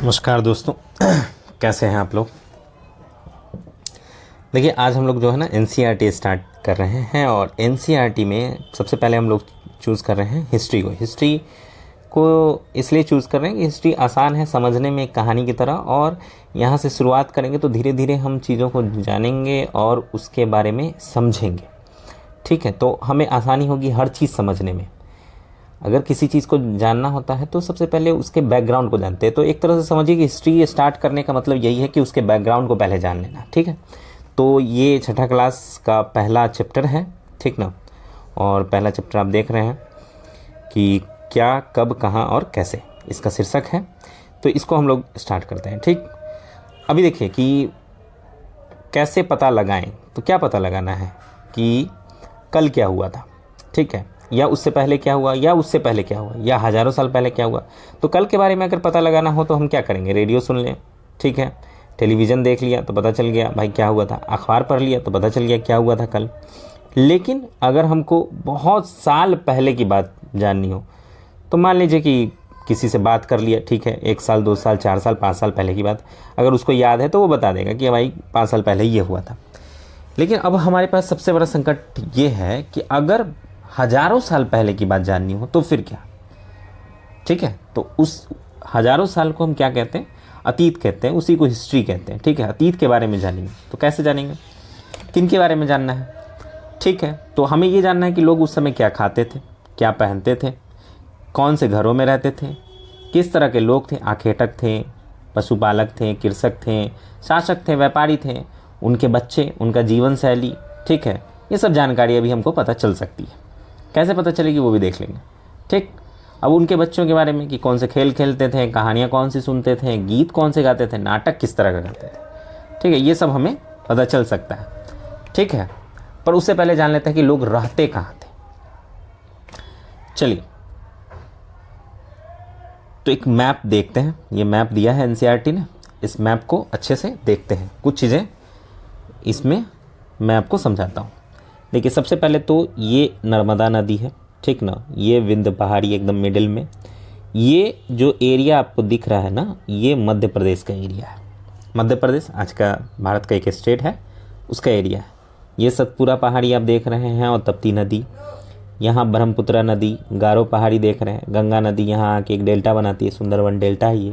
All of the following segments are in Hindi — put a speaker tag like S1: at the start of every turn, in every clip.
S1: नमस्कार दोस्तों। कैसे हैं आप लोग। देखिए आज हम लोग जो है ना एनसीईआरटी स्टार्ट कर रहे हैं और एनसीईआरटी में सबसे पहले हम लोग चूज़ कर रहे हैं हिस्ट्री को इसलिए चूज़ कर रहे हैं कि हिस्ट्री आसान है समझने में एक कहानी की तरह, और यहाँ से शुरुआत करेंगे तो धीरे धीरे हम चीज़ों को जानेंगे और उसके बारे में समझेंगे। ठीक है, तो हमें आसानी होगी हर चीज़ समझने में। अगर किसी चीज़ को जानना होता है तो सबसे पहले उसके बैकग्राउंड को जानते हैं। तो एक तरह से समझिए कि हिस्ट्री स्टार्ट करने का मतलब यही है कि उसके बैकग्राउंड को पहले जान लेना। ठीक है, तो ये छठा क्लास का पहला चैप्टर है, ठीक ना। और पहला चैप्टर आप देख रहे हैं कि क्या, कब, कहाँ और कैसे, इसका शीर्षक है। तो इसको हम लोग स्टार्ट करते हैं। ठीक, अभी देखिए कि कैसे पता लगाएं। तो क्या पता लगाना है कि कल क्या हुआ था, ठीक है, या उससे पहले क्या हुआ, या उससे पहले क्या हुआ, या हज़ारों साल पहले क्या हुआ। तो कल के बारे में अगर पता लगाना हो तो हम क्या करेंगे, रेडियो सुन लें, ठीक है, टेलीविज़न देख लिया तो पता चल गया भाई क्या हुआ था, अखबार पढ़ लिया तो पता चल गया क्या हुआ था कल। लेकिन अगर हमको बहुत साल पहले की बात जाननी हो तो मान लीजिए कि किसी से बात कर लिया, ठीक है, 1 साल 2 साल 4 साल 5 साल पहले की बात, अगर उसको याद है तो वो बता देगा कि भाई 5 साल पहले ये हुआ था। लेकिन अब हमारे पास सबसे बड़ा संकट ये है कि अगर हज़ारों साल पहले की बात जाननी हो तो फिर क्या। ठीक है, तो उस हज़ारों साल को हम क्या कहते हैं, अतीत कहते हैं, उसी को हिस्ट्री कहते हैं। ठीक है, अतीत के बारे में जानेंगे तो कैसे जानेंगे, किन के बारे में जानना है। ठीक है, तो हमें ये जानना है कि लोग उस समय क्या खाते थे, क्या पहनते थे, कौन से घरों में रहते थे, किस तरह के लोग थे, आखेटक थे, पशुपालक थे, कृषक थे, शासक थे, व्यापारी थे, उनके बच्चे, उनका जीवन शैली। ठीक है, ये सब जानकारी अभी हमको पता चल सकती है। कैसे पता चलेगी वो भी देख लेंगे। ठीक, अब उनके बच्चों के बारे में कि कौन से खेल खेलते थे, कहानियाँ कौन सी सुनते थे, गीत कौन से गाते थे, नाटक किस तरह का करते थे। ठीक है, ये सब हमें पता चल सकता है। ठीक है, पर उससे पहले जान लेते हैं कि लोग रहते कहाँ थे। चलिए, तो एक मैप देखते हैं। ये मैप दिया है एनसीईआरटी ने, इस मैप को अच्छे से देखते हैं। कुछ चीज़ें इसमें मैं आपको समझाता हूँ। देखिए, सबसे पहले तो ये नर्मदा नदी है, ठीक ना, ये विंध्य पहाड़ी एकदम मिडिल में। ये जो एरिया आपको दिख रहा है ना, ये मध्य प्रदेश का एरिया है। मध्य प्रदेश आज का भारत का एक स्टेट है, उसका एरिया है। ये सतपुरा पहाड़ी आप देख रहे हैं, और तप्ती नदी, यहाँ ब्रह्मपुत्र नदी, गारो पहाड़ी देख रहे हैं, गंगा नदी यहाँ आके एक डेल्टा बनाती है, सुंदरवन डेल्टा है ये।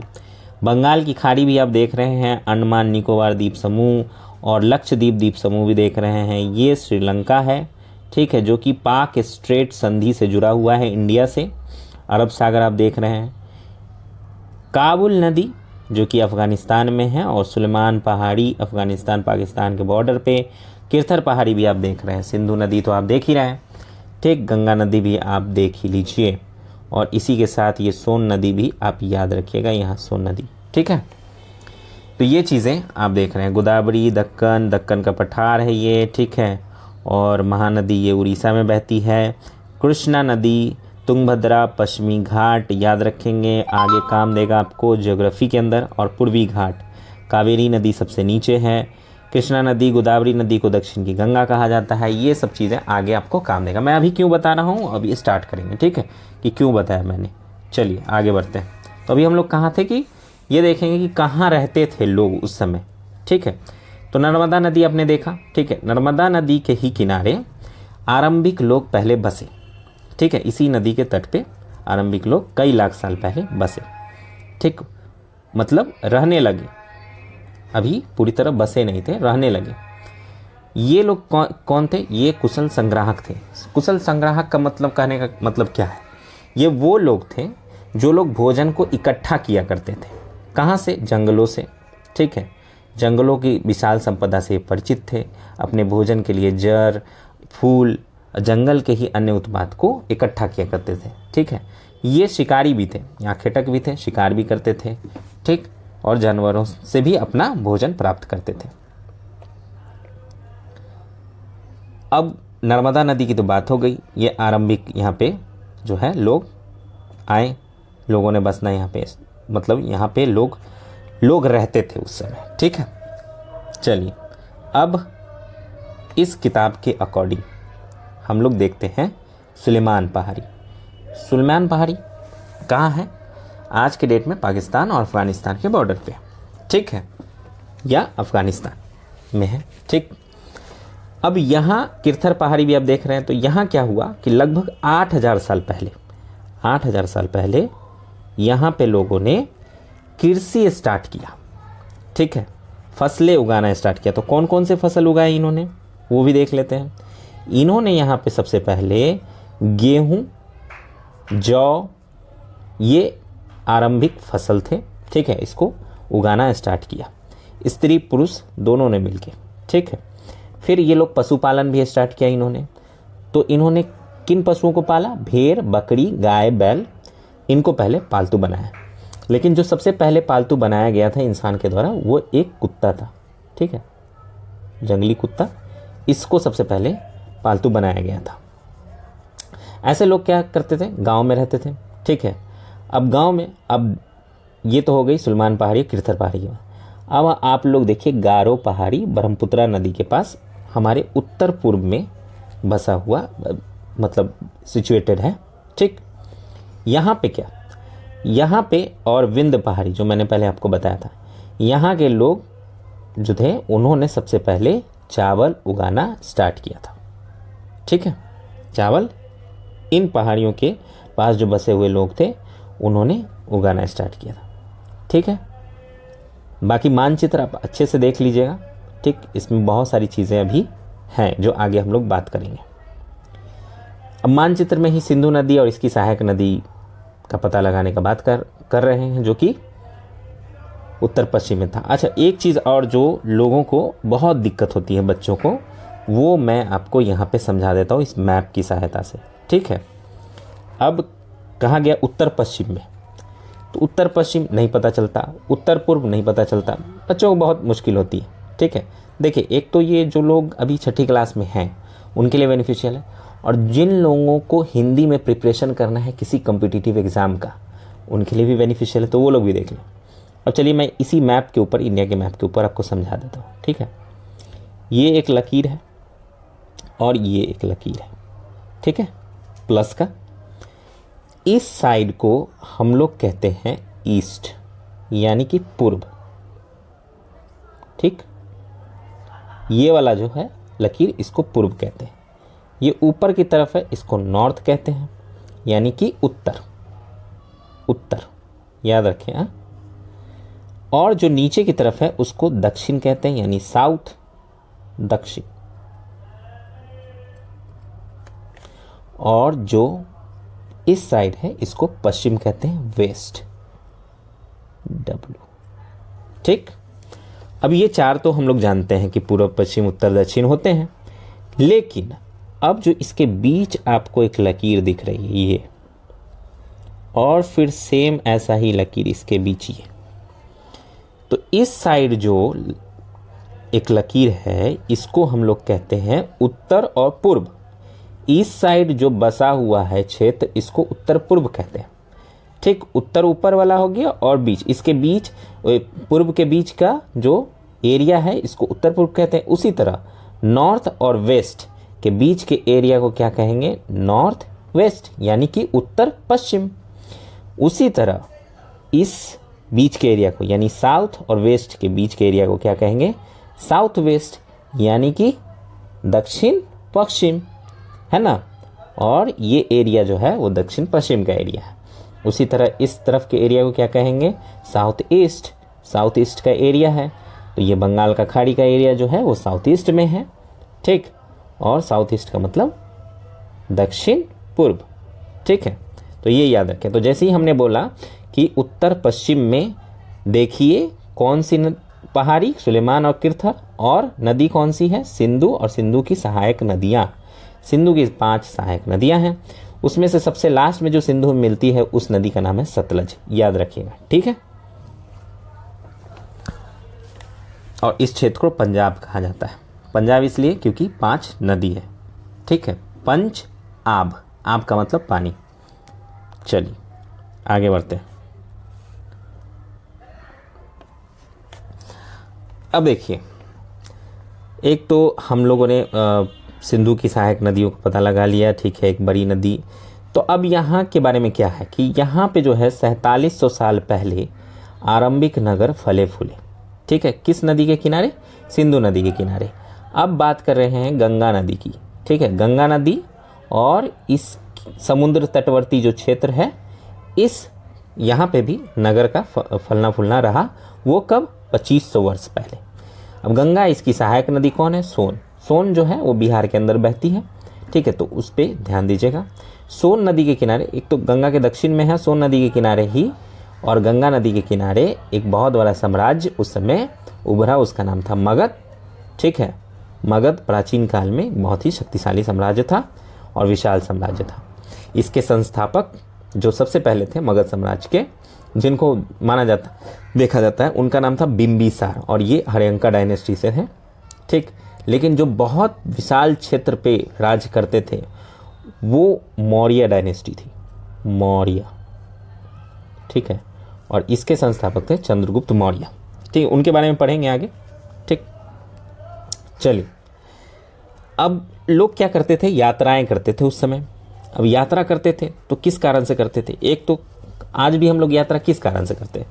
S1: बंगाल की खाड़ी भी आप देख रहे हैं, अंडमान निकोबार द्वीप समूह और लक्षद्वीप द्वीप समूह भी देख रहे हैं। ये श्रीलंका है, ठीक है, जो कि पाक स्ट्रेट संधि से जुड़ा हुआ है इंडिया से। अरब सागर आप देख रहे हैं, काबुल नदी जो कि अफ़गानिस्तान में है, और सुलेमान पहाड़ी अफ़गानिस्तान पाकिस्तान के बॉर्डर पे। किरथर पहाड़ी भी आप देख रहे हैं, सिंधु नदी तो आप देख ही रहे हैं, ठीक, गंगा नदी भी आप देख ही लीजिए, और इसी के साथ ये सोन नदी भी आप याद रखिएगा, यहाँ सोन नदी। ठीक है, तो ये चीज़ें आप देख रहे हैं। गोदावरी, दक्कन का पठार है ये, ठीक है, और महानदी ये उड़ीसा में बहती है। कृष्णा नदी, तुंगभद्रा, पश्चिमी घाट याद रखेंगे, आगे काम देगा आपको ज्योग्राफी के अंदर। और पूर्वी घाट, कावेरी नदी सबसे नीचे है। कृष्णा नदी, गोदावरी नदी को दक्षिण की गंगा कहा जाता है। ये सब चीज़ें आगे आपको काम देगा। मैं अभी क्यों बता रहा हूँ, अभी स्टार्ट करेंगे, ठीक है, कि क्यों बताया मैंने। चलिए आगे बढ़ते हैं। तो अभी हम लोग कहाँ थे कि ये देखेंगे कि कहाँ रहते थे लोग उस समय। ठीक है, तो नर्मदा नदी आपने देखा, ठीक है, नर्मदा नदी के ही किनारे आरंभिक लोग पहले बसे। ठीक है, इसी नदी के तट पे आरंभिक लोग कई लाख साल पहले बसे। ठीक, मतलब रहने लगे, अभी पूरी तरह बसे नहीं थे, रहने लगे। ये लोग कौन थे, ये कुशल संग्राहक थे। कुशल संग्राहक का मतलब, कहने का मतलब क्या है, ये वो लोग थे जो लोग भोजन को इकट्ठा किया करते थे। कहाँ से, जंगलों से। ठीक है, जंगलों की विशाल संपदा से परिचित थे, अपने भोजन के लिए जड़, फूल, जंगल के ही अन्य उत्पाद को इकट्ठा किया करते थे। ठीक है, ये शिकारी भी थे, आखेटक भी थे, शिकार भी करते थे, ठीक, और जानवरों से भी अपना भोजन प्राप्त करते थे। अब नर्मदा नदी की तो बात हो गई, ये आरंभिक यहाँ पे जो है लोग आए, लोगों ने बसना यहाँ पे, मतलब यहाँ पे लोग रहते थे उस समय। ठीक है, चलिए अब इस किताब के अकॉर्डिंग हम लोग देखते हैं सुलेमान पहाड़ी। सुलेमान पहाड़ी कहाँ है, आज के डेट में पाकिस्तान और अफगानिस्तान के बॉर्डर पे, ठीक है, या अफगानिस्तान में है, ठीक। अब यहाँ किरथर पहाड़ी भी आप देख रहे हैं, तो यहाँ क्या हुआ कि लगभग 8,000 साल पहले, 8,000 साल पहले यहाँ पे लोगों ने कृषि स्टार्ट किया, ठीक है, फसलें उगाना स्टार्ट किया। तो कौन कौन से फसल उगाए इन्होंने, वो भी देख लेते हैं। इन्होंने यहाँ पे सबसे पहले गेहूं, जौ, ये आरंभिक फसल थे, ठीक है, इसको उगाना स्टार्ट किया, स्त्री पुरुष दोनों ने मिलके, ठीक है। फिर ये लोग पशुपालन भी स्टार्ट किया इन्होंने। तो इन्होंने किन पशुओं को पाला, भेड़, बकरी, गाय, बैल, इनको पहले पालतू बनाया। लेकिन जो सबसे पहले पालतू बनाया गया था इंसान के द्वारा वो एक कुत्ता था, ठीक है, जंगली कुत्ता, इसको सबसे पहले पालतू बनाया गया था। ऐसे लोग क्या करते थे, गांव में रहते थे, ठीक है। अब गांव में, अब ये तो हो गई सुलेमान पहाड़ी, किरथर पहाड़ी। अब आप लोग देखिए गारो पहाड़ी ब्रह्मपुत्रा नदी के पास हमारे उत्तर पूर्व में बसा हुआ, मतलब सिचुएटेड है, ठीक। यहाँ पे क्या, यहाँ पे और विंध्य पहाड़ी जो मैंने पहले आपको बताया था, यहाँ के लोग जो थे उन्होंने सबसे पहले चावल उगाना स्टार्ट किया था, ठीक है। चावल इन पहाड़ियों के पास जो बसे हुए लोग थे उन्होंने उगाना स्टार्ट किया था, ठीक है। बाकी मानचित्र आप अच्छे से देख लीजिएगा, ठीक, इसमें बहुत सारी चीज़ें अभी हैं जो आगे हम लोग बात करेंगे। अब मानचित्र में ही सिंधु नदी और इसकी सहायक नदी का पता लगाने का बात कर रहे हैं, जो कि उत्तर पश्चिम में था। अच्छा, एक चीज़ और जो लोगों को बहुत दिक्कत होती है, बच्चों को, वो मैं आपको यहाँ पे समझा देता हूँ इस मैप की सहायता से, ठीक है। अब कहा गया उत्तर पश्चिम में, तो उत्तर पश्चिम नहीं पता चलता, उत्तर पूर्व नहीं पता चलता, बच्चों को बहुत मुश्किल होती है, ठीक है। देखिए, एक तो ये जो लोग अभी छठी क्लास में हैं उनके लिए बेनिफिशियल है, और जिन लोगों को हिंदी में प्रिपरेशन करना है किसी कॉम्पिटिटिव एग्ज़ाम का, उनके लिए भी बेनिफिशियल है, तो वो लोग भी देख लें। अब चलिए मैं इसी मैप के ऊपर, इंडिया के मैप के ऊपर आपको समझा देता हूँ, ठीक है। ये एक लकीर है और ये एक लकीर है, ठीक है, प्लस का। इस साइड को हम लोग कहते हैं ईस्ट, यानी कि पूर्व, ठीक। ये वाला जो है लकीर, इसको पूर्व कहते हैं। ये ऊपर की तरफ है, इसको नॉर्थ कहते हैं, यानी कि उत्तर, उत्तर, याद रखें, हाँ। और जो नीचे की तरफ है उसको दक्षिण कहते हैं, यानी साउथ, दक्षिण। और जो इस साइड है इसको पश्चिम कहते हैं, वेस्ट, डब्ल्यू, ठीक। अब ये चार तो हम लोग जानते हैं कि पूर्व, पश्चिम, उत्तर, दक्षिण होते हैं। लेकिन अब जो इसके बीच आपको एक लकीर दिख रही है ये, और फिर सेम ऐसा ही लकीर इसके बीच ये, तो इस साइड जो एक लकीर है इसको हम लोग कहते हैं उत्तर और पूर्व। इस साइड जो बसा हुआ है क्षेत्र इसको उत्तर पूर्व कहते हैं, ठीक। उत्तर ऊपर वाला हो गया, और बीच, इसके बीच, पूर्व के बीच का जो एरिया है इसको उत्तर पूर्व कहते हैं। उसी तरह नॉर्थ और वेस्ट के बीच के एरिया को क्या कहेंगे, नॉर्थ वेस्ट, यानी कि उत्तर पश्चिम। उसी तरह इस बीच के एरिया को, यानी साउथ और वेस्ट के बीच के एरिया को क्या कहेंगे, साउथ वेस्ट, यानी कि दक्षिण पश्चिम, है ना। और ये एरिया जो है वो दक्षिण पश्चिम का एरिया है। उसी तरह इस तरफ के एरिया को क्या कहेंगे, साउथ ईस्ट, साउथ ईस्ट का एरिया है। तो ये बंगाल का खाड़ी का एरिया जो है वो साउथ ईस्ट में है, ठीक। और साउथ ईस्ट का मतलब दक्षिण पूर्व, ठीक है। तो ये याद रखें। तो जैसे ही हमने बोला कि उत्तर पश्चिम में देखिए कौन सी पहाड़ी, सुलेमान और किरथर, और नदी कौन सी है, सिंधु, और सिंधु की सहायक नदियाँ। सिंधु की 5 सहायक नदियाँ हैं, उसमें से सबसे लास्ट में जो सिंधु में मिलती है उस नदी का नाम है सतलज, याद रखिएगा, ठीक है। और इस क्षेत्र को पंजाब कहा जाता है। पंजाब इसलिए क्योंकि 5 नदी है, ठीक है। पंच आब, आब का मतलब पानी। चलिए आगे बढ़ते हैं। अब देखिए, एक तो हम लोगों ने सिंधु की सहायक नदियों का पता लगा लिया, ठीक है, एक बड़ी नदी। तो अब यहाँ के बारे में क्या है कि यहाँ पे जो है 4700 साल पहले आरंभिक नगर फले फूले। ठीक है, किस नदी के किनारे? सिंधु नदी के किनारे। अब बात कर रहे हैं गंगा नदी की। ठीक है, गंगा नदी और इस समुद्र तटवर्ती जो क्षेत्र है, इस यहाँ पे भी नगर का फलना फूलना रहा। वो कब? 2500 वर्ष पहले। अब गंगा, इसकी सहायक नदी कौन है? सोन। सोन जो है वो बिहार के अंदर बहती है। ठीक है, तो उस पर ध्यान दीजिएगा। सोन नदी के किनारे, एक तो गंगा के दक्षिण में है सोन नदी के किनारे ही, और गंगा नदी के किनारे एक बहुत बड़ा साम्राज्य उस समय उभरा, उसका नाम था मगध। ठीक है, मगध प्राचीन काल में बहुत ही शक्तिशाली साम्राज्य था और विशाल साम्राज्य था। इसके संस्थापक जो सबसे पहले थे मगध साम्राज्य के, जिनको देखा जाता है, उनका नाम था बिंबिसार, और ये हर्यंका डायनेस्टी से हैं। ठीक, लेकिन जो बहुत विशाल क्षेत्र पे राज करते थे वो मौर्य डायनेस्टी थी, मौर्य। ठीक है, और इसके संस्थापक थे चंद्रगुप्त मौर्य। ठीक, उनके बारे में पढ़ेंगे आगे। ठीक, चलिए, अब लोग क्या करते थे? यात्राएं करते थे उस समय। अब यात्रा करते थे तो किस कारण से करते थे? एक तो आज भी हम लोग यात्रा किस कारण से करते हैं,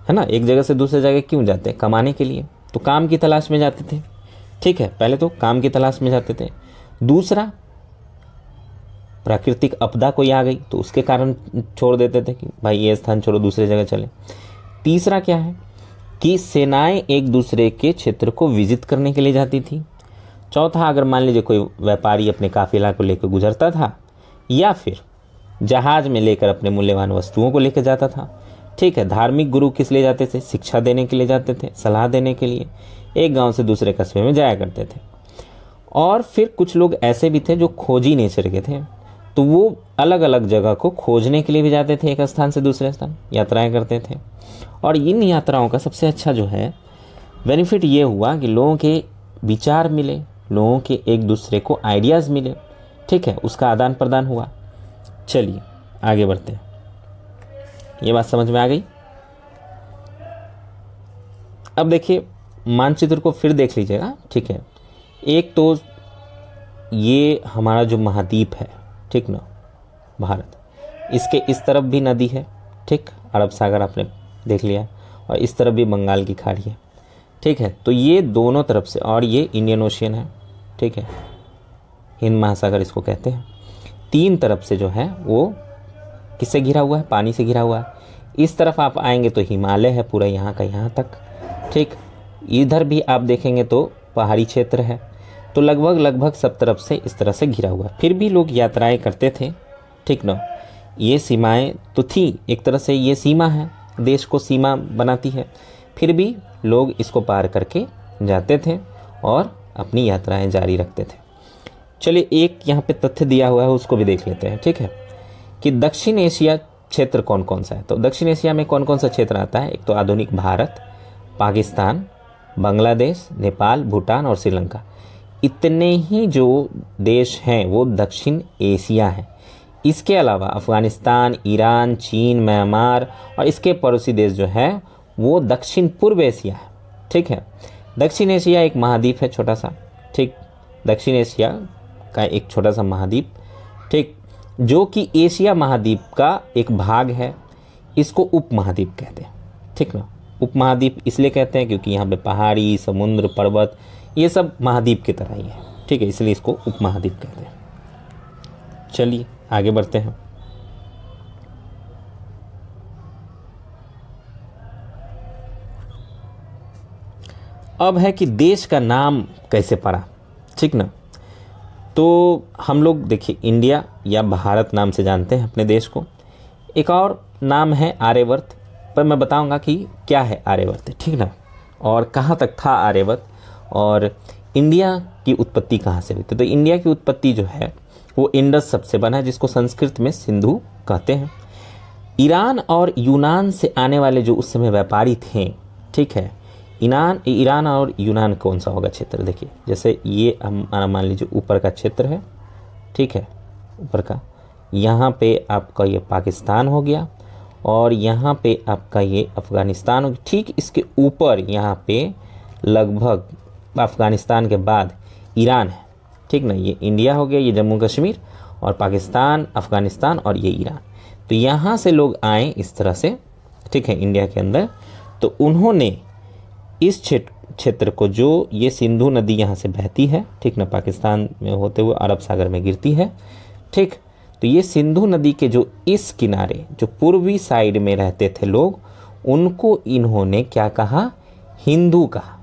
S1: है ना? एक जगह से दूसरे जगह क्यों जाते हैं? कमाने के लिए, तो काम की तलाश में जाते थे। ठीक है, पहले तो काम की तलाश में जाते थे। दूसरा, प्राकृतिक आपदा कोई आ गई तो उसके कारण छोड़ देते थे कि भाई ये स्थान छोड़ो, दूसरी जगह चले। तीसरा क्या है कि सेनाएं एक दूसरे के क्षेत्र को विजिट करने के लिए जाती थी। चौथा, अगर मान लीजिए कोई व्यापारी अपने काफिला को लेकर गुजरता था, या फिर जहाज में लेकर अपने मूल्यवान वस्तुओं को लेकर जाता था। ठीक है, धार्मिक गुरु किस लिए जाते थे? शिक्षा देने के लिए जाते थे, सलाह देने के लिए। एक गांव से दूसरे कस्बे में जाया करते थे। और फिर कुछ लोग ऐसे भी थे जो खोजी नेचर के थे, तो वो अलग अलग जगह को खोजने के लिए भी जाते थे, एक स्थान से दूसरे स्थान यात्राएं करते थे। और इन यात्राओं का सबसे अच्छा जो है बेनिफिट ये हुआ कि लोगों के विचार मिले, लोगों के एक दूसरे को आइडियाज़ मिले। ठीक है, उसका आदान प्रदान हुआ। चलिए आगे बढ़ते हैं। ये बात समझ में आ गई? अब देखिए, मानचित्र को फिर देख लीजिएगा। ठीक है, एक तो ये हमारा जो महाद्वीप है, ठीक ना, भारत, इसके इस तरफ भी नदी है। ठीक, अरब सागर आपने देख लिया, और इस तरफ भी बंगाल की खाड़ी है। ठीक है, तो ये दोनों तरफ से, और ये इंडियन ओशियन है। ठीक है, हिंद महासागर इसको कहते हैं। तीन तरफ से जो है वो किससे घिरा हुआ है? पानी से घिरा हुआ है। इस तरफ आप आएंगे तो हिमालय है पूरा यहाँ का यहाँ तक। ठीक, इधर भी आप देखेंगे तो पहाड़ी क्षेत्र है। तो लगभग सब तरफ से इस तरह से घिरा हुआ है। फिर भी लोग यात्राएं करते थे। ठीक ना, ये सीमाएं तो थी, एक तरह से ये सीमा है, देश को सीमा बनाती है। फिर भी लोग इसको पार करके जाते थे और अपनी यात्राएं जारी रखते थे। चलिए, एक यहाँ पे तथ्य दिया हुआ है, उसको भी देख लेते हैं। ठीक है, कि दक्षिण एशिया क्षेत्र कौन कौन सा है? तो दक्षिण एशिया में कौन कौन सा क्षेत्र आता है? एक तो आधुनिक भारत, पाकिस्तान, बांग्लादेश, नेपाल, भूटान और श्रीलंका। इतने ही जो देश हैं वो दक्षिण एशिया है। इसके अलावा अफगानिस्तान, ईरान, चीन, म्यांमार और इसके पड़ोसी देश जो है वो दक्षिण पूर्व एशिया है। ठीक है, दक्षिण एशिया एक महाद्वीप है छोटा सा। ठीक, दक्षिण एशिया का एक छोटा सा महाद्वीप, ठीक, जो कि एशिया महाद्वीप का एक भाग है। इसको उपमहाद्वीप कहते हैं। ठीक ना, उपमहाद्वीप इसलिए कहते हैं क्योंकि यहाँ पे पहाड़ी, समुद्र, पर्वत ये सब महाद्वीप की तरह ही है। ठीक है, इसलिए इसको उपमहाद्वीप कहते हैं। चलिए आगे बढ़ते हैं। अब है कि देश का नाम कैसे पड़ा। ठीक ना, तो हम लोग देखिए इंडिया या भारत नाम से जानते हैं अपने देश को। एक और नाम है आर्यवर्त, पर मैं बताऊंगा कि क्या है आर्यवर्त। ठीक ना, और कहाँ तक था आर्यवर्त, और इंडिया की उत्पत्ति कहाँ से हुई। तो इंडिया की उत्पत्ति जो है वो इंडस शब्द से बना है, जिसको संस्कृत में सिंधु कहते हैं। ईरान और यूनान से आने वाले जो उस समय व्यापारी थे, ठीक है, ईरान और यूनान कौन सा होगा क्षेत्र? देखिए, जैसे ये हमारा मान लीजिए ऊपर का क्षेत्र है। ठीक है, ऊपर का, यहाँ पे आपका ये पाकिस्तान हो गया, और यहाँ पे आपका ये अफ़गानिस्तान हो गया। ठीक, इसके ऊपर यहाँ पे लगभग अफ़गानिस्तान के बाद ईरान है। ठीक ना, ये इंडिया हो गया, ये जम्मू कश्मीर, और पाकिस्तान, अफ़गानिस्तान और ये ईरान। तो यहाँ से लोग आए इस तरह से, ठीक है, इंडिया के अंदर। तो उन्होंने इस क्षेत्र को, जो ये सिंधु नदी यहाँ से बहती है, ठीक ना, पाकिस्तान में होते हुए अरब सागर में गिरती है, ठीक। तो ये सिंधु नदी के जो इस किनारे, जो पूर्वी साइड में रहते थे लोग, उनको इन्होंने क्या कहा? हिंदू कहा,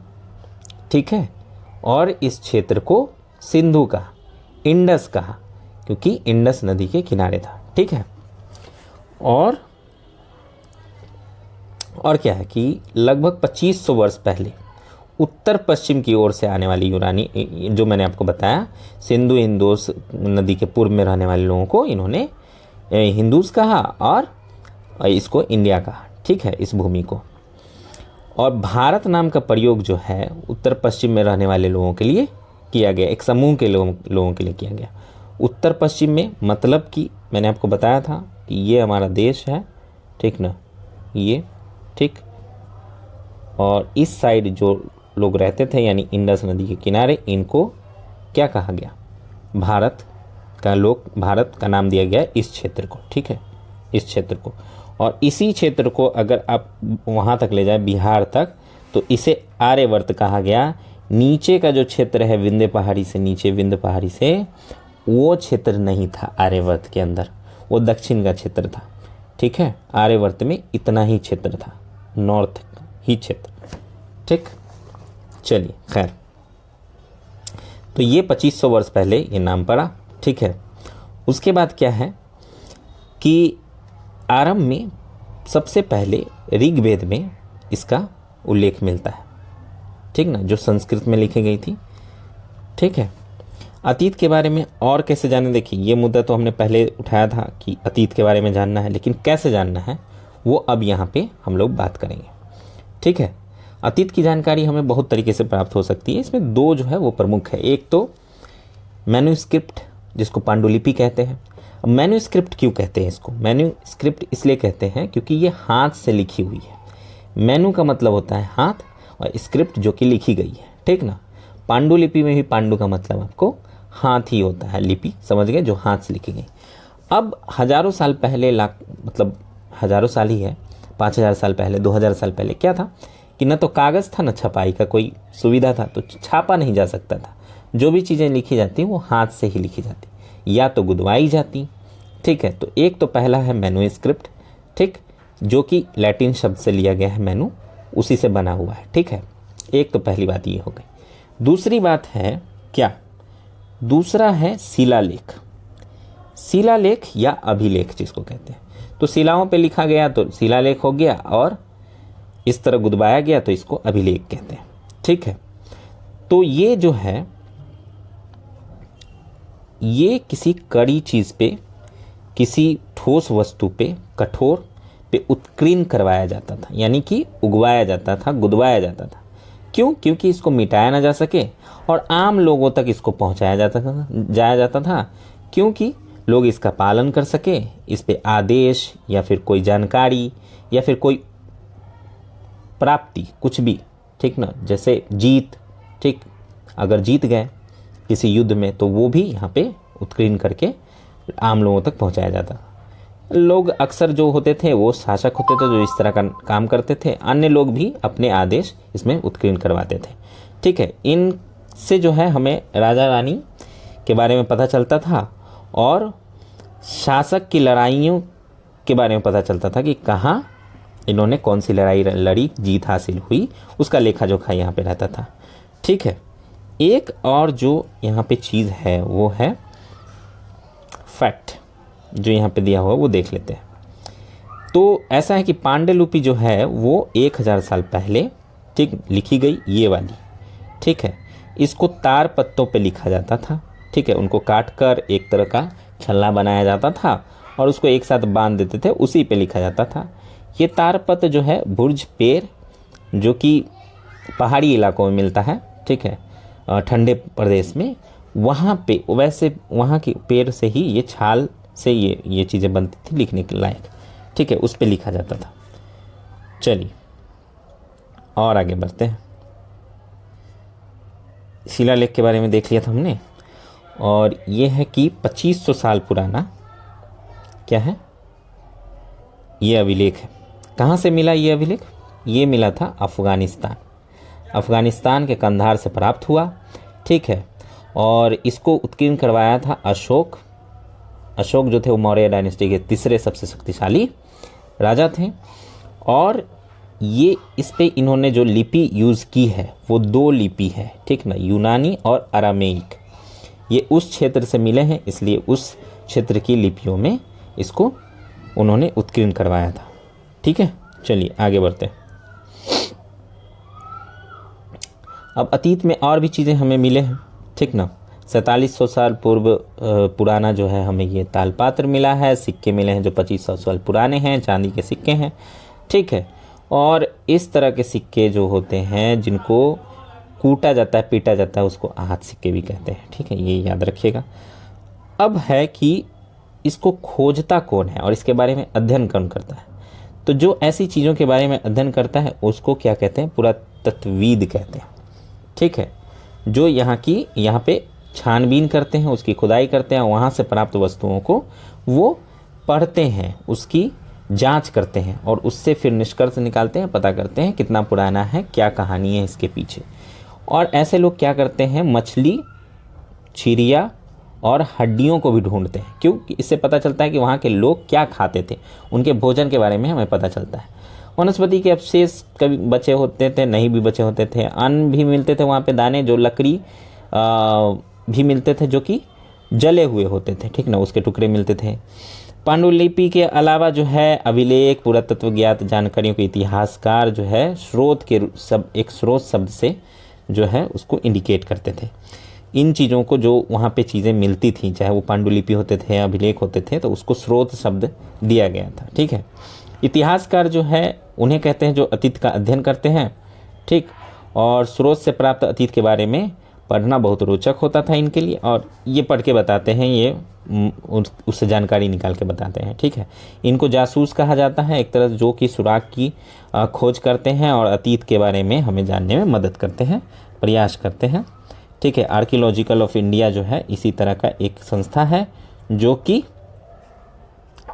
S1: ठीक है। और इस क्षेत्र को सिंधु कहा, इंडस कहा, क्योंकि इंडस नदी के किनारे था, ठीक है। और क्या है कि लगभग 2500 वर्ष पहले उत्तर पश्चिम की ओर से आने वाली यूनानी, जो मैंने आपको बताया, सिंधु इंदोस नदी के पूर्व में रहने वाले लोगों को इन्होंने हिंदूज कहा और इसको इंडिया कहा, ठीक है, इस भूमि को। और भारत नाम का प्रयोग जो है उत्तर पश्चिम में रहने वाले लोगों के लिए किया गया, एक समूह के लोगों के लिए किया गया। उत्तर पश्चिम में मतलब कि मैंने आपको बताया था कि ये हमारा देश है, ठीक ना, ये, ठीक। और इस साइड जो लोग रहते थे यानी इंडस नदी के किनारे, इनको क्या कहा गया? भारत का नाम दिया गया इस क्षेत्र को, ठीक है, इस क्षेत्र को। और इसी क्षेत्र को अगर आप वहाँ तक ले जाए, बिहार तक, तो इसे आर्यवर्त कहा गया। नीचे का जो क्षेत्र है विंध्य पहाड़ी से नीचे, विंध्य पहाड़ी से, वो क्षेत्र नहीं था आर्यवर्त के अंदर, वो दक्षिण का क्षेत्र था, ठीक है। आर्यवर्त में इतना ही क्षेत्र था, नॉर्थ ही क्षेत्र, ठीक। चलिए, खैर, तो ये 2500 वर्ष पहले ये नाम पड़ा, ठीक है। उसके बाद क्या है कि आरंभ में सबसे पहले ऋग्वेद में इसका उल्लेख मिलता है, ठीक ना, जो संस्कृत में लिखी गई थी, ठीक है। अतीत के बारे में और कैसे जाने, देखिए ये मुद्दा तो हमने पहले उठाया था कि अतीत के बारे में जानना है, लेकिन कैसे जानना है वो अब यहाँ पे हम लोग बात करेंगे, ठीक है। अतीत की जानकारी हमें बहुत तरीके से प्राप्त हो सकती है, इसमें दो जो है वो प्रमुख है। एक तो मैन्यूस्क्रिप्ट, जिसको पांडुलिपि कहते हैं। अब मैन्यूस्क्रिप्ट क्यों कहते हैं इसको? मैन्यूस्क्रिप्ट इसलिए कहते हैं क्योंकि ये हाथ से लिखी हुई है। मैन्यू का मतलब होता है हाथ, और स्क्रिप्ट जो कि लिखी गई है, ठीक ना। पांडुलिपि में भी पांडु का मतलब आपको हाथ ही होता है, लिपि समझ गए, जो हाथ से लिखी गई। अब हजारों साल पहले, मतलब हजारों साल ही है, 5000 साल पहले, 2000 साल पहले क्या था कि न तो कागज़ था, न छपाई का कोई सुविधा था, तो छापा नहीं जा सकता था। जो भी चीज़ें लिखी जाती वो हाथ से ही लिखी जाती, या तो गुदवाई जाती, ठीक है। तो एक तो पहला है मैन्यूस्क्रिप्ट, ठीक, जो कि लैटिन शब्द से लिया गया है, मैनू, उसी से बना हुआ है, ठीक है। एक तो पहली बात ये हो गई। दूसरी बात है क्या? दूसरा है शिलालेख। शिलालेख या अभिलेख जिसको कहते हैं। तो शिलाओं पे लिखा गया तो शिलालेख हो गया, और इस तरह गुदवाया गया तो इसको अभिलेख कहते हैं, ठीक है। तो ये जो है, ये किसी कड़ी चीज़ पे, किसी ठोस वस्तु पे, कठोर पे उत्कीर्ण करवाया जाता था, यानी कि उगवाया जाता था, गुदवाया जाता था। क्यों? क्योंकि इसको मिटाया ना जा सके और आम लोगों तक इसको पहुंचाया जाता था, क्योंकि लोग इसका पालन कर सके, इस पे आदेश या फिर कोई जानकारी या फिर कोई प्राप्ति, कुछ भी, ठीक ना, जैसे जीत, ठीक, अगर जीत गए किसी युद्ध में तो वो भी यहाँ पे उत्कीर्ण करके आम लोगों तक पहुँचाया जाता। लोग अक्सर जो होते थे वो शासक होते थे जो इस तरह का काम करते थे, अन्य लोग भी अपने आदेश इसमें उत्कीर्ण करवाते थे, ठीक है। इनसे जो है हमें राजा रानी के बारे में पता चलता था और शासक की लड़ाइयों के बारे में पता चलता था कि कहाँ इन्होंने कौन सी लड़ाई लड़ी, जीत हासिल हुई, उसका लेखा जोखा यहाँ पे रहता था, ठीक है। एक और जो यहाँ पे चीज़ है वो है फैक्ट, जो यहाँ पे दिया हुआ है वो देख लेते हैं। तो ऐसा है कि पांडुलिपि जो है वो 1000 साल पहले, ठीक, लिखी गई, ये वाली, ठीक है। इसको तार पत्तों पे लिखा जाता था, ठीक है। उनको काट कर एक तरह का छल्ला बनाया जाता था और उसको एक साथ बांध देते थे, उसी पे लिखा जाता था। ये तारपत्र जो है भुर्ज पेड़, जो कि पहाड़ी इलाकों में मिलता है, ठीक है, ठंडे प्रदेश में, वहाँ पे वैसे वहाँ के पेड़ से ही ये छाल से ये चीज़ें बनती थी लिखने के लायक, ठीक है, उस पे लिखा जाता था। चलिए और आगे बढ़ते हैं। शिलालेख के बारे में देख लिया था हमने। और ये है कि 2500 साल पुराना क्या है, ये अभिलेख है। कहाँ से मिला ये अभिलेख? ये मिला था अफ़गानिस्तान, अफ़गानिस्तान के कंधार से प्राप्त हुआ, ठीक है। और इसको उत्कीर्ण करवाया था अशोक। अशोक जो थे वो मौर्य डायनेस्टी के तीसरे सबसे शक्तिशाली राजा थे। और ये इस पे इन्होंने जो लिपि यूज़ की है वो 2 लिपि है, ठीक ना, यूनानी और अरामेइक। ये उस क्षेत्र से मिले हैं, इसलिए उस क्षेत्र की लिपियों में इसको उन्होंने उत्कीर्ण करवाया था, ठीक है। चलिए आगे बढ़ते हैं। अब अतीत में और भी चीज़ें हमें मिले हैं, ठीक ना। 4700 साल पूर्व पुराना जो है हमें ये तालपात्र मिला है, सिक्के मिले हैं जो 2500 साल पुराने हैं, चांदी के सिक्के हैं, ठीक है। और इस तरह के सिक्के जो होते हैं जिनको कूटा जाता है, पीटा जाता है, उसको आहत सिक्के भी कहते हैं, ठीक है, ये याद रखिएगा। अब है कि इसको खोजता कौन है और इसके बारे में अध्ययन कौन करता है। तो जो ऐसी चीज़ों के बारे में अध्ययन करता है उसको क्या कहते हैं? पुरातत्वविद कहते हैं, ठीक है। जो यहाँ पे छानबीन करते हैं, उसकी खुदाई करते हैं, वहाँ से प्राप्त वस्तुओं को वो पढ़ते हैं, उसकी जांच करते हैं और उससे फिर निष्कर्ष निकालते हैं, पता करते हैं कितना पुराना है, क्या कहानी है इसके पीछे। और ऐसे लोग क्या करते हैं? मछली, चिड़िया और हड्डियों को भी ढूंढते हैं। क्यों? इससे पता चलता है कि वहाँ के लोग क्या खाते थे, उनके भोजन के बारे में हमें पता चलता है। वनस्पति के अवशेष कभी बचे होते थे, नहीं भी बचे होते थे, अन्न भी मिलते थे वहाँ पे, दाने जो लकड़ी भी मिलते थे जो कि जले हुए होते थे, ठीक ना, उसके टुकड़े मिलते थे। पांडुलिपि के अलावा जो है अभिलेख, पुरातत्व ज्ञात जानकारियों के इतिहासकार जो है एक स्रोत शब्द से जो है उसको इंडिकेट करते थे। इन चीज़ों को जो वहाँ पे चीज़ें मिलती थी, चाहे वो पांडुलिपि होते थे, अभिलेख होते थे, तो उसको स्रोत शब्द दिया गया था, ठीक है। इतिहासकार जो है उन्हें कहते हैं जो अतीत का अध्ययन करते हैं, ठीक। और स्रोत से प्राप्त अतीत के बारे में पढ़ना बहुत रोचक होता था इनके लिए, और ये पढ़ के बताते हैं, ये उससे जानकारी निकाल के बताते हैं, ठीक है। इनको जासूस कहा जाता है, एक तरह जो कि सुराग की खोज करते हैं और अतीत के बारे में हमें जानने में मदद करते हैं, प्रयास करते हैं, ठीक है। आर्कियोलॉजिकल ऑफ इंडिया जो है इसी तरह का एक संस्था है जो कि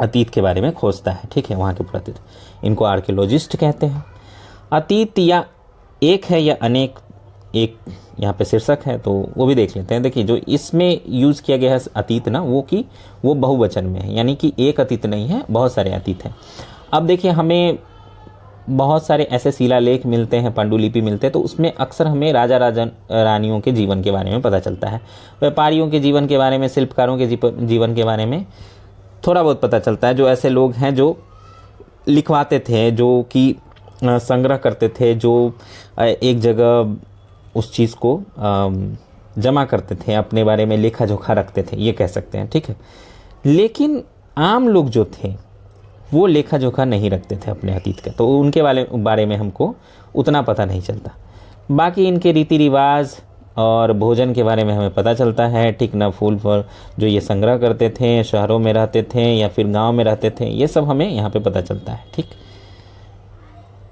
S1: अतीत के बारे में खोजता है, ठीक है, वहाँ के पुरातत्व। इनको आर्कियोलॉजिस्ट कहते हैं। अतीत या एक है या अनेक, एक यहाँ पे शीर्षक है तो वो भी देख लेते हैं। देखिए जो इसमें यूज़ किया गया है अतीत ना, वो बहुवचन में है, यानी कि एक अतीत नहीं है, बहुत सारे अतीत हैं। अब देखिए हमें बहुत सारे ऐसे शिलालेख मिलते हैं, पांडुलिपि मिलते हैं, तो उसमें अक्सर हमें राजा रानियों के जीवन के बारे में पता चलता है, व्यापारियों के जीवन के बारे में, शिल्पकारों के जीवन के बारे में थोड़ा बहुत पता चलता है। जो ऐसे लोग हैं जो लिखवाते थे, जो कि संग्रह करते थे, जो एक जगह उस चीज़ को जमा करते थे, अपने बारे में लेखा जोखा रखते थे, ये कह सकते हैं, ठीक है। लेकिन आम लोग जो थे वो लेखा जोखा नहीं रखते थे अपने अतीत का, तो उनके बारे में हमको उतना पता नहीं चलता। बाकी इनके रीति रिवाज और भोजन के बारे में हमें पता चलता है, ठीक ना। फूल फल जो ये संग्रह करते थे, शहरों में रहते थे या फिर गांव में रहते थे, ये सब हमें यहाँ पे पता चलता है, ठीक।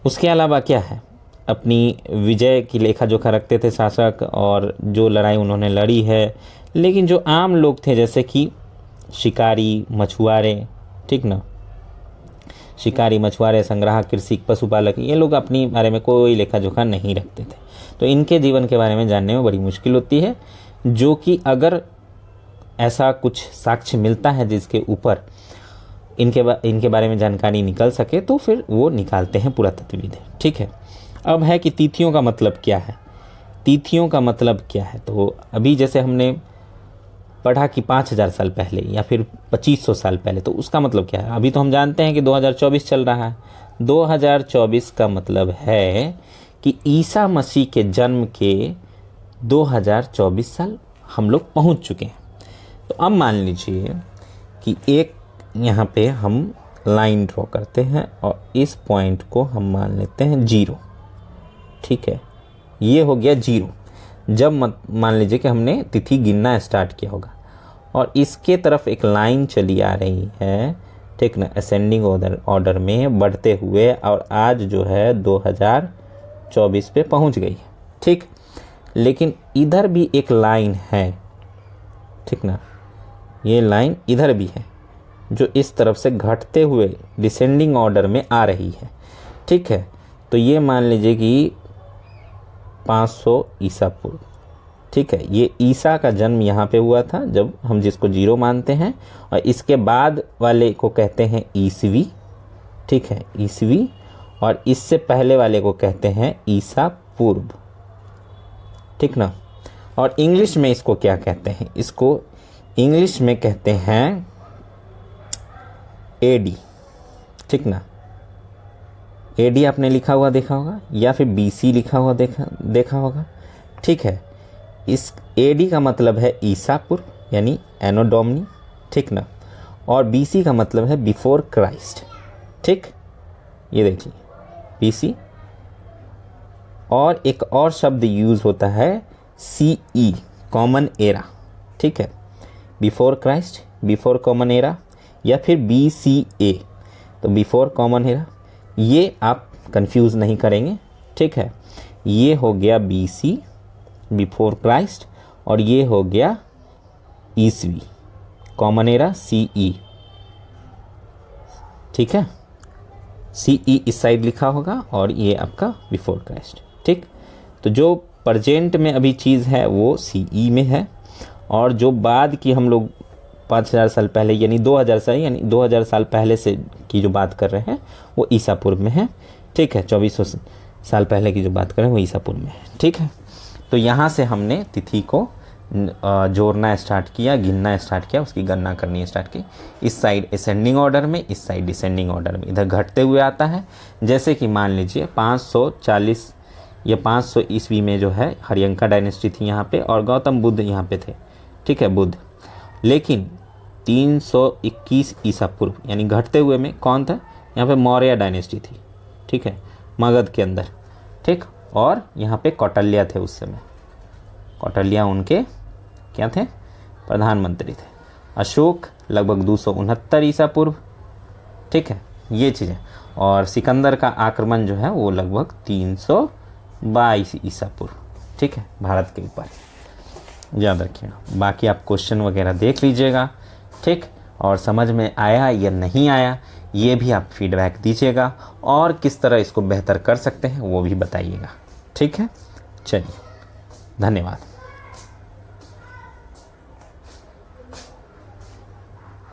S1: उसके अलावा क्या है? अपनी विजय की लेखा जोखा रखते थे शासक, और जो लड़ाई उन्होंने लड़ी है। लेकिन जो आम लोग थे जैसे कि शिकारी, मछुआरे, ठीक ना, शिकारी, मछुआरे, संग्राहक, कृषि, पशुपालक, ये लोग अपनी बारे में कोई लेखा जोखा नहीं रखते थे, तो इनके जीवन के बारे में जानने में बड़ी मुश्किल होती है। जो कि अगर ऐसा कुछ साक्ष्य मिलता है जिसके ऊपर इनके बारे में जानकारी निकल सके, तो फिर वो निकालते हैं पुरातत्वविद, ठीक है। अब है कि तिथियों का मतलब क्या है? तिथियों का मतलब क्या है? तो अभी जैसे हमने पढ़ा कि 5000 साल पहले या फिर 2500 साल पहले, तो उसका मतलब क्या है? अभी तो हम जानते हैं कि 2024 चल रहा है। 2024 का मतलब है कि ईसा मसीह के जन्म के 2024 साल हम लोग पहुंच चुके हैं। तो अब मान लीजिए कि एक यहाँ पे हम लाइन ड्रॉ करते हैं और इस पॉइंट को हम मान लेते हैं 0, ठीक है। ये हो गया 0। जब मान लीजिए कि हमने तिथि गिनना स्टार्ट किया होगा और इसके तरफ एक लाइन चली आ रही है, ठीक ना, असेंडिंग ऑर्डर में बढ़ते हुए, और आज जो है 2024 पे पहुंच गई है, ठीक। लेकिन इधर भी एक लाइन है ठीक ना, ये लाइन इधर भी है जो इस तरफ से घटते हुए डिसेंडिंग ऑर्डर में आ रही है, ठीक है। तो ये मान लीजिए कि 500 ईसा पूर्व, ठीक है। ये ईसा का जन्म यहाँ पे हुआ था, जब हम जिसको 0 मानते हैं, और इसके बाद वाले को कहते हैं ईसवी, ठीक है, ईसवी। और इससे पहले वाले को कहते हैं ईसा पूर्व, ठीक ना। और इंग्लिश में इसको क्या कहते हैं, इसको इंग्लिश में कहते हैं एडी, ठीक ना। एडी आपने लिखा हुआ देखा होगा, या फिर बीसी लिखा हुआ देखा होगा, ठीक है। इस एडी का मतलब है ईसा पूर्व यानी एनो डोमिनी, ठीक ना। और बीसी का मतलब है बिफोर क्राइस्ट, ठीक। ये देखिए बीसी। और एक और शब्द यूज होता है सीई, कॉमन एरा, ठीक है। Before Christ, before common era, या फिर BCA, तो बिफोर कॉमन एरा। ये आप कंफ्यूज नहीं करेंगे, ठीक है। ये हो गया BC, बिफोर क्राइस्ट, और ये हो गया ईसवी, कॉमन एरा CE, ठीक है। CE इस साइड लिखा होगा और ये आपका बिफोर क्राइस्ट, ठीक। तो जो प्रेजेंट में अभी चीज़ है वो CE में है, और जो बाद की हम लोग 5000 साल पहले यानी 2000 साल पहले से की जो बात कर रहे हैं वो ईसा पूर्व में है, ठीक है। 2400 साल पहले की जो बात कर रहे हैं वो ईसा पूर्व में है, ठीक है। तो यहाँ से हमने तिथि को जोड़ना स्टार्ट किया, गिनना स्टार्ट किया, उसकी गणना करनी स्टार्ट की। इस साइड असेंडिंग ऑर्डर में, इस साइड डिसेंडिंग ऑर्डर में, इधर घटते हुए आता है। जैसे कि मान लीजिए 540 या 500 ईस्वी में जो है हरियंका डायनेस्टी थी यहाँ पे, और गौतम बुद्ध यहाँ पे थे, ठीक है, बुद्ध। लेकिन 321 ईसा पूर्व यानी घटते हुए में कौन था, यहाँ पे मौर्य डायनेस्टी थी, ठीक है, मगध के अंदर, ठीक। और यहाँ पे कौटिल्य थे उस समय, कौटिल्य उनके क्या थे, प्रधानमंत्री थे। अशोक लगभग 269 ईसा पूर्व, ठीक है, ये चीज़ें। और सिकंदर का आक्रमण जो है वो लगभग 322 ईसा पूर्व, ठीक है, भारत के ऊपर। याद रखिएगा। बाकी आप क्वेश्चन वगैरह देख लीजिएगा, ठीक। और समझ में आया या नहीं आया ये भी आप फीडबैक दीजिएगा, और किस तरह इसको बेहतर कर सकते हैं वो भी बताइएगा, ठीक है। चलिए, धन्यवाद।